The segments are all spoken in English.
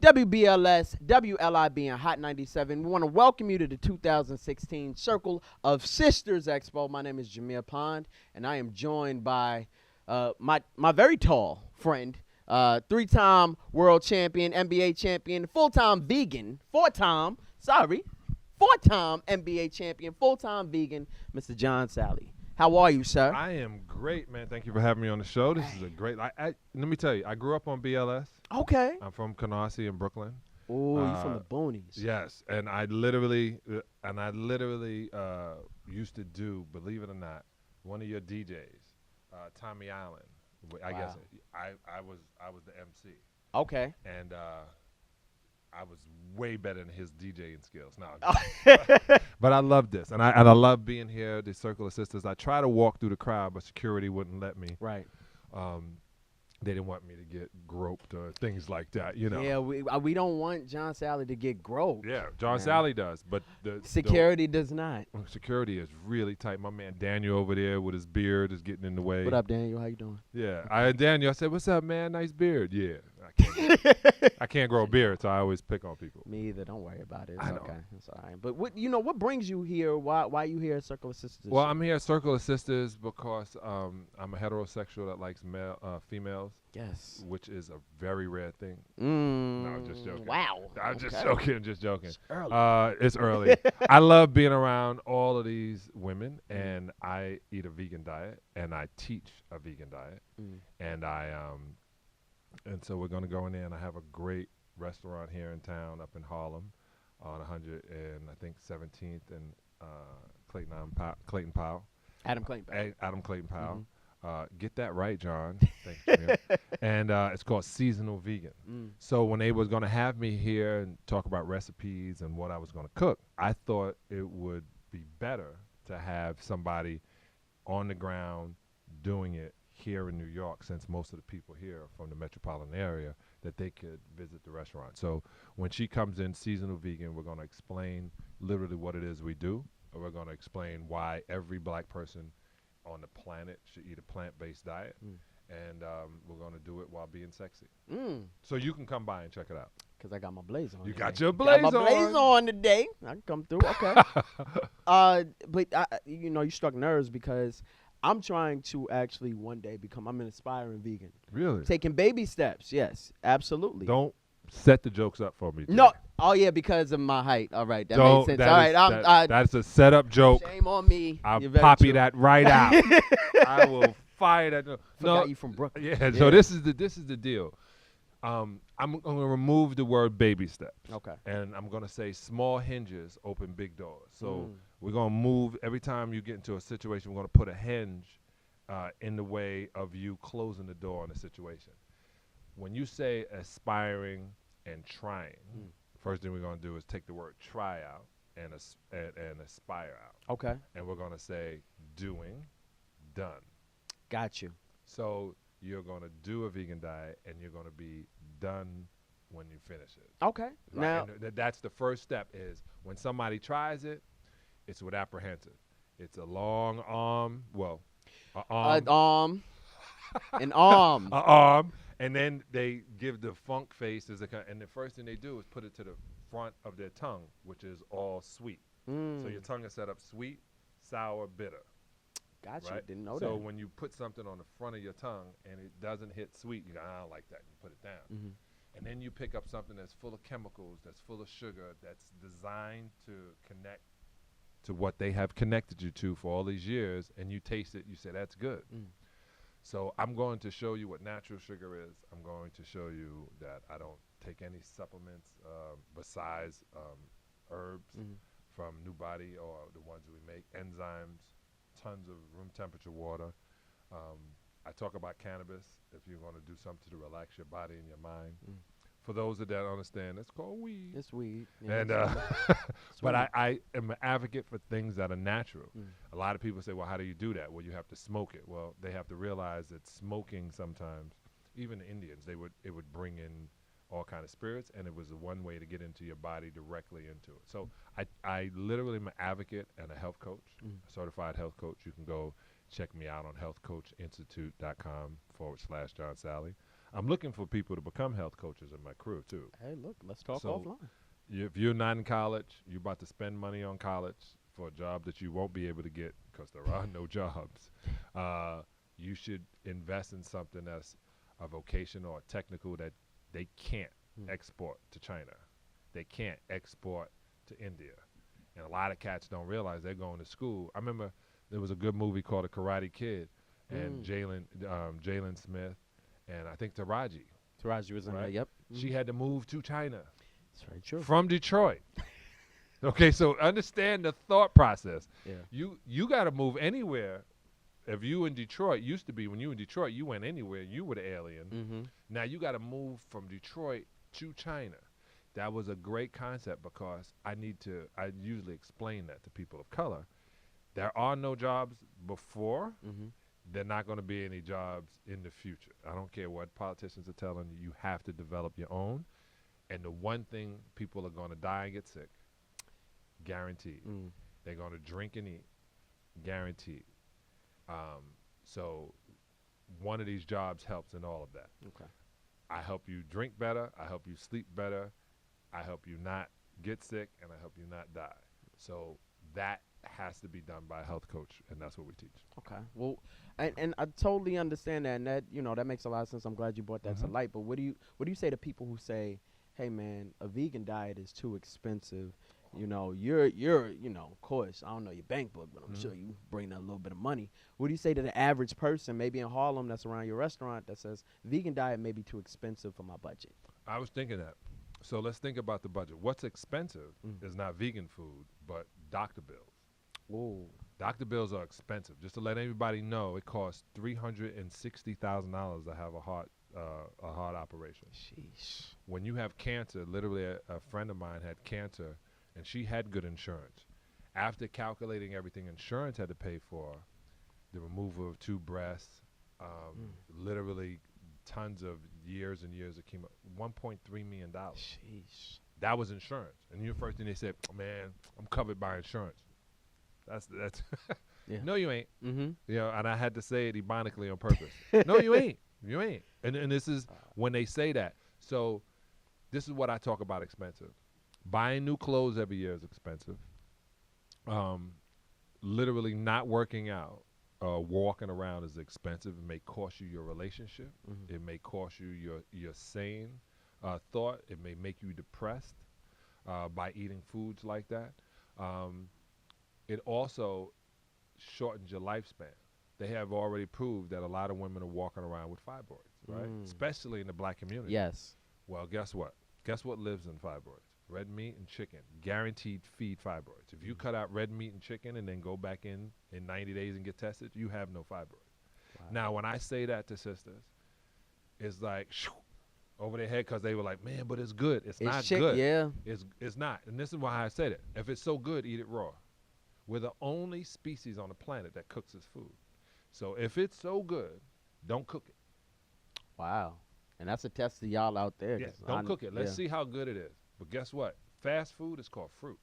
WBLS, WLIB, and Hot 97. We want to welcome you to the 2016 Circle of Sisters Expo. My name is Jameer Pond, and I am joined by my very tall friend, three-time world champion, NBA champion, full-time vegan, four-time NBA champion, full-time vegan, Mr. John Salley. How are you, sir? I am great, man. Thank you for having me on the show. This is a great. Let me tell you, I grew up on BLS. Okay. I'm from Canarsie in Brooklyn. Oh, you from the boonies? Yes, and I literally used to do, believe it or not, one of your DJs, Tommy Allen. I guess I was the MC. Okay. And I was way better than his DJing skills. No, but I love this, and I love being here. The Circle of Sisters. I try to walk through the crowd, but security wouldn't let me. Right. They didn't want me to get groped or things like that. You know. Yeah, we don't want John Salley to get groped. Yeah, John Salley does, but the security does not. Security is really tight. My man Daniel over there with his beard is getting in the way. What up, Daniel? How you doing? Yeah, Daniel. I said, "What's up, man? Nice beard." Yeah, I can't grow a beard, so I always pick on people. Me either. Don't worry about it. It's I know. okay. It's all right. But what brings you here? Why you here at Circle of Sisters? Well, I'm here at Circle of Sisters because I'm a heterosexual that likes females. Yes. Which is a very rare thing. No, I'm just joking. Wow. I'm just joking. It's early. It's early. I love being around all of these women, and I eat a vegan diet, and I teach a vegan diet, and and so we're gonna go in there, and I have a great restaurant here in town, up in Harlem, on 100 and I think 17th and Clayton Powell. Adam Clayton. Adam Clayton Powell. Get that right, John. Thank you. And it's called Seasonal Vegan. So when they was going to have me here and talk about recipes and what I was going to cook, I thought it would be better to have somebody on the ground doing it here in New York, since most of the people here are from the metropolitan area, that they could visit the restaurant. So when she comes in, Seasonal Vegan, we're going to explain literally what it is we do, and we're going to explain why every black person on the planet should eat a plant-based diet, and we're going to do it while being sexy. So you can come by and check it out. Because I got my blaze on. You got your blaze on. Got my blaze on today. I can come through. Okay. But you struck nerves because I'm trying to actually one day I'm an aspiring vegan. Really? Taking baby steps. Yes, absolutely. Don't set the jokes up for me today. No. Oh, yeah, because of my height. All right, that makes sense. All right, that's a setup joke. Shame on me. I'll poppy that right out. I will fire that. Forgot you from Brooklyn. Yeah. So this is the deal. I'm going to remove the word baby steps. Okay. And I'm going to say small hinges open big doors. So we're going to move every time you get into a situation. We're going to put a hinge in the way of you closing the door on a situation. When you say aspiring and trying, first thing we're going to do is take the word try out and aspire out. Okay. And we're going to say doing, done. Got you. So you're going to do a vegan diet, and you're going to be done when you finish it. Okay. Right? Now, that's the first step. Is when somebody tries it, it's with apprehensive. It's a long arm. Well, an arm. An arm. An arm. And then they give the funk face, and the first thing they do is put it to the front of their tongue, which is all sweet. So your tongue is set up sweet, sour, bitter. Gotcha. Right? Didn't know that. So when you put something on the front of your tongue and it doesn't hit sweet, you go, I don't like that. You put it down. And then you pick up something that's full of chemicals, that's full of sugar, that's designed to connect to what they have connected you to for all these years, and you taste it, you say, that's good. So I'm going to show you what natural sugar is. I'm going to show you that I don't take any supplements besides herbs from New Body or the ones we make, enzymes, tons of room temperature water. I talk about cannabis if you're going to do something to relax your body and your mind. For those that don't understand, it's called weed. It's weed. Yeah, And but I am an advocate for things that are natural. A lot of people say, well, how do you do that? Well, you have to smoke it. Well, they have to realize that smoking sometimes, even the Indians, it would bring in all kind of spirits, and it was the one way to get into your body directly into it. So I literally am an advocate and a health coach, a certified health coach. You can go check me out on healthcoachinstitute.com/John Salley. I'm looking for people to become health coaches in my crew too. Hey, look, let's talk So, offline. If you're not in college, you're about to spend money on college for a job that you won't be able to get because there are no jobs. You should invest in something that's a vocation or a technical that they can't export to China. They can't export to India. And a lot of cats don't realize they're going to school. I remember there was a good movie called The Karate Kid, and Jalen Smith, and I think Taraji. Taraji was in there. Right? Yep. She had to move to China That's very true. from Detroit. Okay, so understand the thought process. Yeah. You got to move anywhere. If you in Detroit, used to be when you in Detroit, you went anywhere. You were the alien. Mm-hmm. Now you got to move from Detroit to China. That was a great concept because I usually explain that to people of color. There are no jobs before. Mm-hmm. There not going to be any jobs in the future. I don't care what politicians are telling you. You have to develop your own. And the one thing people are going to die and get sick, guaranteed. They're going to drink and eat, guaranteed. So one of these jobs helps in all of that. Okay. I help you drink better. I help you sleep better. I help you not get sick, and I help you not die. So that has to be done by a health coach, and that's what we teach. Okay. Well, and I totally understand that, and that that makes a lot of sense. I'm glad you brought that to light. But what do you say to people who say, "Hey, man, a vegan diet is too expensive"? You're of course, I don't know your bank book, but I'm sure you bring in a little bit of money. What do you say to the average person, maybe in Harlem, that's around your restaurant, that says vegan diet may be too expensive for my budget? I was thinking that. So let's think about the budget. What's expensive is not vegan food, but doctor bills. Whoa. Doctor bills are expensive. Just to let everybody know, it costs $360,000 to have a heart operation. Sheesh. When you have cancer, literally a friend of mine had cancer, and she had good insurance. After calculating everything insurance had to pay for, the removal of 2 breasts, literally tons of years and years of chemo, $1.3 million. Sheesh. That was insurance. And the first thing they said, oh, man, I'm covered by insurance. That's Yeah. No, you ain't. Mm-hmm. And I had to say it ironically on purpose. No, you ain't. You ain't. And this is when they say that. So this is what I talk about expensive. Buying new clothes every year is expensive. Literally not working out, walking around is expensive. It may cost you your relationship. It may cost you your sane thought. It may make you depressed by eating foods like that. It also shortens your lifespan. They have already proved that a lot of women are walking around with fibroids, right? Especially in the black community. Yes. Well, guess what? Guess what lives in fibroids? Red meat and chicken. Guaranteed feed fibroids. If you cut out red meat and chicken and then go back in 90 days and get tested, you have no fibroids. Wow. Now, when I say that to sisters, it's like over their head because they were like, man, but it's good. It's not good. Yeah. It's not. And this is why I said it. If it's so good, eat it raw. We're the only species on the planet that cooks its food. So if it's so good, don't cook it. Wow. And that's a test to y'all out there. Yes, don't cook it. Let's see how good it is. But guess what? Fast food is called fruit.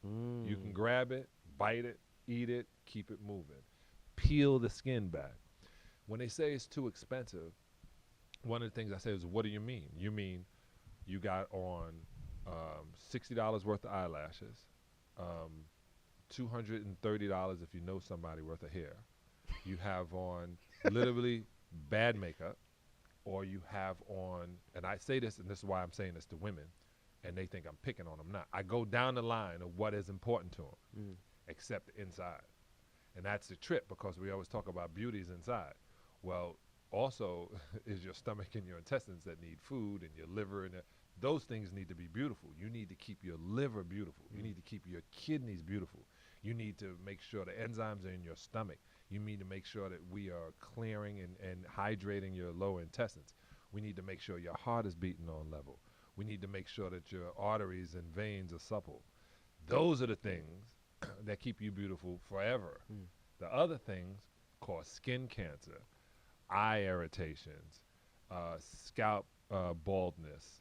You can grab it, bite it, eat it, keep it moving. Peel the skin back. When they say it's too expensive, one of the things I say is, what do you mean? You mean you got on $60 worth of eyelashes, $230 if you know somebody worth of hair. You have on literally bad makeup, or you have on, and I say this, and this is why I'm saying this to women, and they think I'm picking on them. Not. I go down the line of what is important to them, except the inside. And that's the trip, because we always talk about beauty's inside. Well, also is your stomach and your intestines that need food, and your liver, and those things need to be beautiful. You need to keep your liver beautiful. You need to keep your kidneys beautiful. You need to make sure the enzymes are in your stomach. You need to make sure that we are clearing and hydrating your lower intestines. We need to make sure your heart is beating on level. We need to make sure that your arteries and veins are supple. Those are the things that keep you beautiful forever. The other things cause skin cancer, eye irritations, scalp baldness,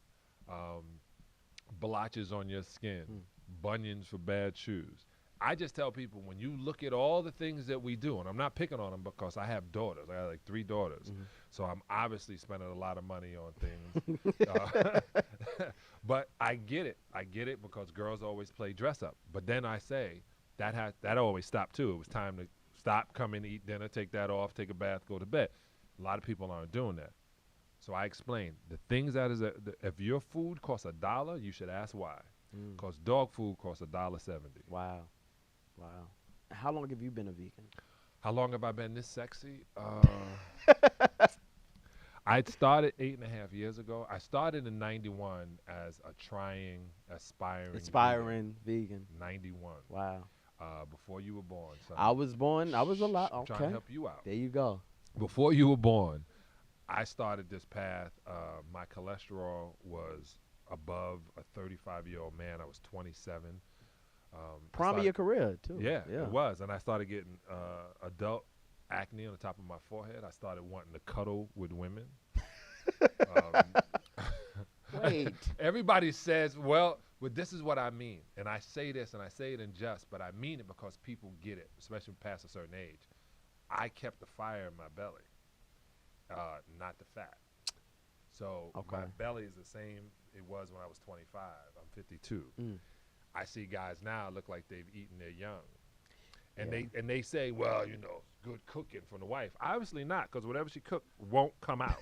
blotches on your skin, bunions for bad shoes. I just tell people, when you look at all the things that we do, and I'm not picking on them because I have daughters. I got like 3 daughters. So I'm obviously spending a lot of money on things. But I get it. I get it because girls always play dress up. But then I say, that always stopped too. It was time to stop, come in, eat dinner, take that off, take a bath, go to bed. A lot of people aren't doing that. So I explain the things that is, if your food costs $1, you should ask why. Because dog food costs $1.70. Wow. Wow. How long have you been a vegan? How long have I been this sexy? I started 8.5 years ago. I started in 91 as a aspiring vegan. 91. Wow. Before you were born. Son. I was born. I was a lot. I'm Okay. trying to help you out. There you go. Before you were born, I started this path. My cholesterol was above a 35-year-old man. I was 27. Prime of your career, too. Yeah, it was. And I started getting adult acne on the top of my forehead. I started wanting to cuddle with women. Wait. Everybody says, well, this is what I mean. And I say this, and I say it in jest, but I mean it because people get it, especially past a certain age. I kept the fire in my belly, not the fat. So my belly is the same it was when I was 25. I'm 52. I see guys now look like they've eaten their young. And they say, well, you know, good cooking from the wife. Obviously not, because whatever she cooked won't come out.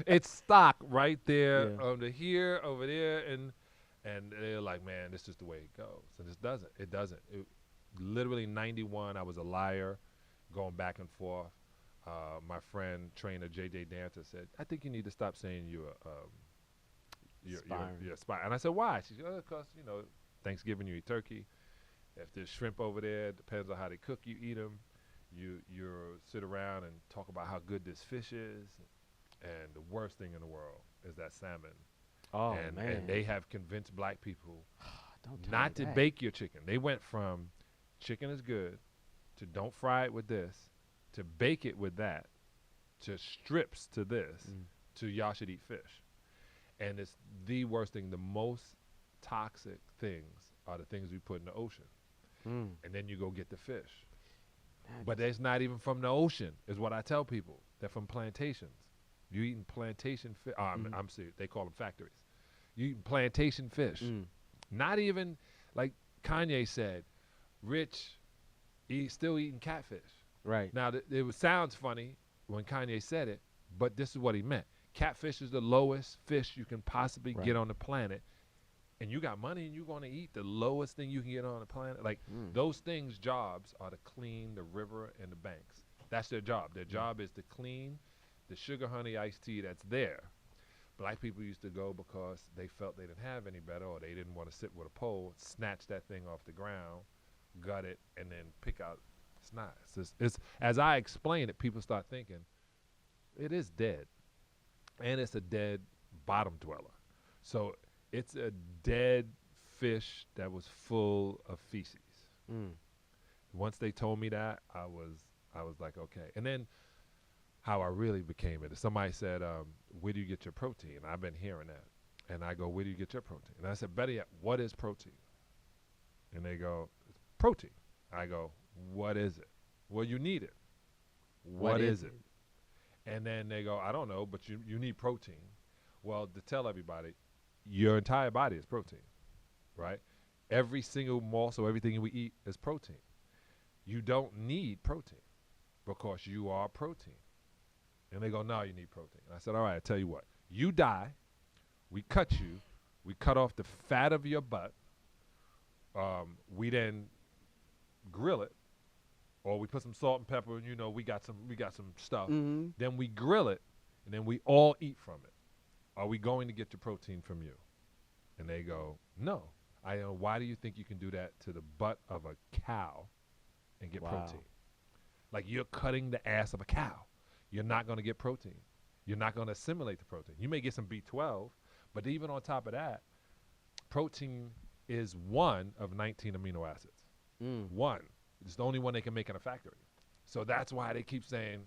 It's stock right there, over here, over there, and they're like, man, this is the way it goes. And it doesn't. Literally 91, I was a liar, going back and forth. My friend, trainer J.J. Dancer said, I think you need to stop saying you're aspiring. And I said, why? She said, because, you know, Thanksgiving you eat turkey. If there's shrimp over there, depends on how they cook, you eat them. You sit around and talk about how good this fish is. And the worst thing in the world is that salmon. Oh, man. And they have convinced black people not to bake your chicken. They went from chicken is good to don't fry it with this to bake it with that to strips to this to y'all should eat fish. And it's the worst thing. The most toxic things are the things we put in the ocean. And then you go get the fish. But it's not even from the ocean, is what I tell people. They're from plantations. You eating plantation fish. I'm serious. They call them factories. You eating plantation fish. Not even, like Kanye said, Rich still eating catfish. Right. Now, it sounds funny when Kanye said it, but this is what he meant. Catfish is the lowest fish you can possibly get on the planet. And you got money and you're going to eat the lowest thing you can get on the planet. Like, those things' jobs are to clean the river and the banks. That's their job. Their job is to clean the sugar honey iced tea that's there. Black people used to go because they felt they didn't have any better, or they didn't want to sit with a pole, snatch that thing off the ground, gut it, and then pick out. It's not. It's as I explain it, people start thinking, it is dead. And it's a dead bottom dweller. So it's a dead fish that was full of feces. Once they told me that, I was like, okay. And then how I really became it is somebody said, where do you get your protein? I've been hearing that. And I go, where do you get your protein? And I said, better yet, what is protein? And they go, it's protein. I go, what is it? Well, you need it. What is it? And then they go, I don't know, but you need protein. Well, to tell everybody, your entire body is protein, right? Every single morsel, everything we eat is protein. You don't need protein because you are protein. And they go, no, you need protein. And I said, all right, I tell you what. You die, we cut you, we cut off the fat of your butt, we then grill it, or we put some salt and pepper, and you know, we got some stuff. Then we grill it, and then we all eat from it. Are we going to get your protein from you? And they go, no. I go, why do you think you can do that to the butt of a cow and get protein? Like, you're cutting the ass of a cow. You're not going to get protein. You're not going to assimilate the protein. You may get some B12, but even on top of that, protein is one of 19 amino acids. One. It's the only one they can make in a factory. So that's why they keep saying,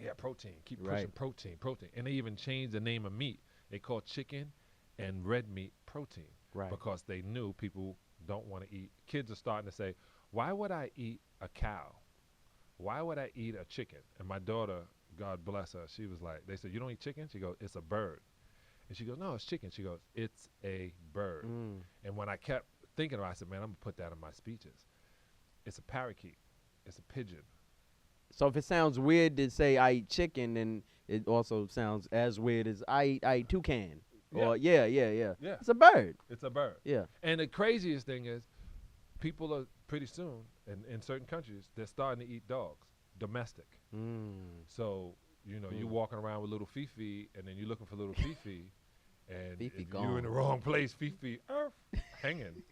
yeah, protein. Keep pushing protein. And they even changed the name of meat. They call chicken and red meat protein because they knew people don't want to eat. Kids are starting to say, why would I eat a cow? Why would I eat a chicken? And my daughter, God bless her, she was like, they said, you don't eat chicken? She goes, it's a bird. And she goes, no, it's chicken. She goes, it's a bird. And when I kept thinking about it, I said, man, I'm going to put that in my speeches. It's a parakeet. It's a pigeon. So if it sounds weird to say I eat chicken, then it also sounds as weird as I eat toucan. Yeah. Or yeah. Yeah. It's a bird. It's a bird. Yeah. And the craziest thing is, people are pretty soon, in certain countries, they're starting to eat dogs, domestic. So, you know, you walking around with little Fifi, and then you're looking for little Fifi, and Fifi if gone. you're in the wrong place, Fifi hanging.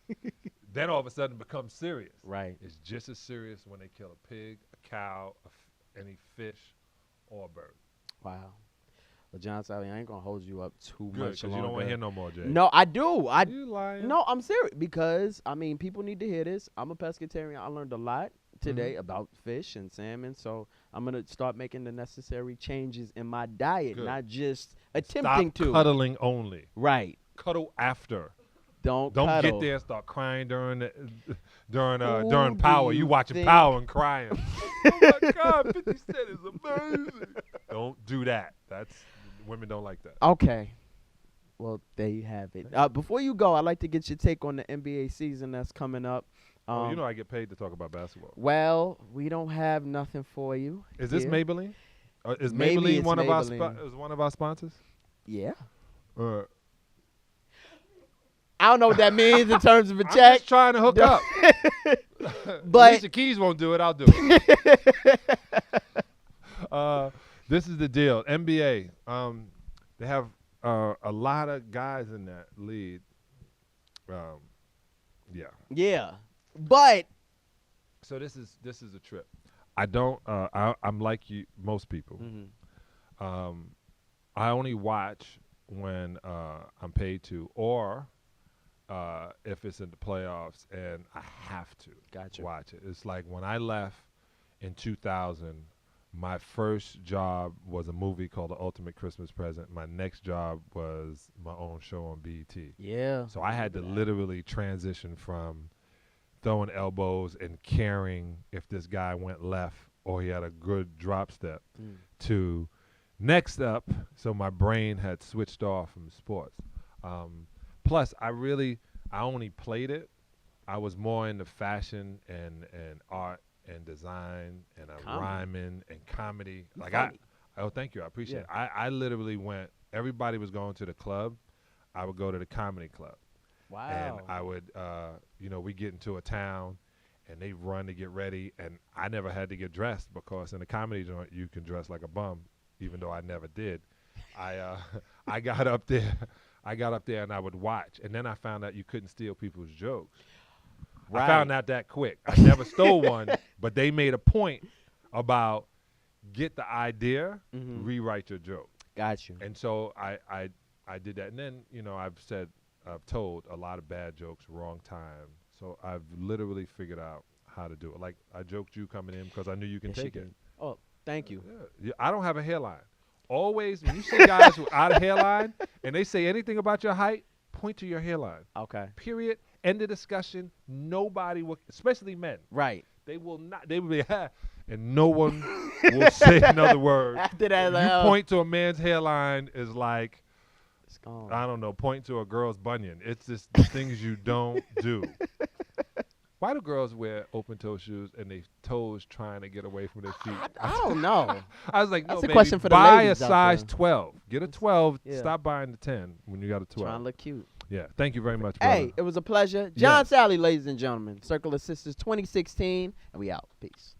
Then all of a sudden it becomes serious. Right. It's just as serious when they kill a pig, a cow, any fish, or a bird. Wow. Well, John Salley, I ain't gonna hold you up too Good, much because you longer. don't want to hear no more, Jay. No, I do. You lying. No, I'm serious because I mean people need to hear this. I'm a pescatarian. I learned a lot today about fish and salmon, so I'm gonna start making the necessary changes in my diet, Good. not just attempting Stop to. cuddling only. Right. Cuddle after. Don't Don't cuddle. get there and start crying during during Who Power. do You you watching think- Power and crying. Oh my God, 50 Cent is amazing. Don't do that. That's women don't like that. Okay. Well, there you have it. Before you go, I'd like to get your take on the NBA season that's coming up. You know I get paid to talk about basketball. Well, we don't have nothing for you. Is this here. Maybelline? Is Maybe Maybelline it's one Maybelline. is one of our sponsors? Yeah. Uh, I don't know what that means in terms of a I'm check. just trying to hook up. But Alicia Keys won't do it. I'll do it. This is the deal. NBA. They have a lot of guys in that league. Yeah. Yeah. But So this is a trip. I don't. I'm like you, most people. I only watch when I'm paid to, or if it's in the playoffs and I have to Gotcha. watch it. It's like when I left in 2000, my first job was a movie called The Ultimate Christmas Present. My next job was my own show on BET. yeah. So I had to literally transition from throwing elbows and caring if this guy went left or he had a good drop step to next up. So my brain had switched off from sports. Plus, I only played it. I was more into fashion and art and design and rhyming and comedy. Thank you. I appreciate it. I literally went, everybody was going to the club. I would go to the comedy club. Wow. And I would, we get into a town and they run to get ready. And I never had to get dressed because in a comedy joint, you can dress like a bum, even though I never did. I got up there and I would watch. And then I found out you couldn't steal people's jokes. Right. I found out that quick. I never stole one, but they made a point about get the idea, rewrite your joke. Got you. And so I did that. And then, I've told a lot of bad jokes wrong time. So I've literally figured out how to do it. Like I joked you coming in because I knew you can take it. Oh, thank you. Yeah, I don't have a hairline. Always, when you see guys without a hairline and they say anything about your height, point to your hairline. Okay. Period. End of discussion. Nobody will, especially men. Right. They will not. They will be, and no one will say another word. After that, You point to a man's hairline is like, it's gone. I don't know, point to a girl's bunion. It's just the things you don't do. Why do girls wear open-toe shoes and their toes trying to get away from their feet? I don't know. I was like, no, That's a baby, question for the buy ladies a out size there. 12. Get a 12. Yeah. Stop buying the 10 when you got a 12. Trying to look cute. Yeah, thank you very much, brother. Hey, it was a pleasure. John Yes. Salley, ladies and gentlemen. Circle of Sisters 2016, and we out. Peace.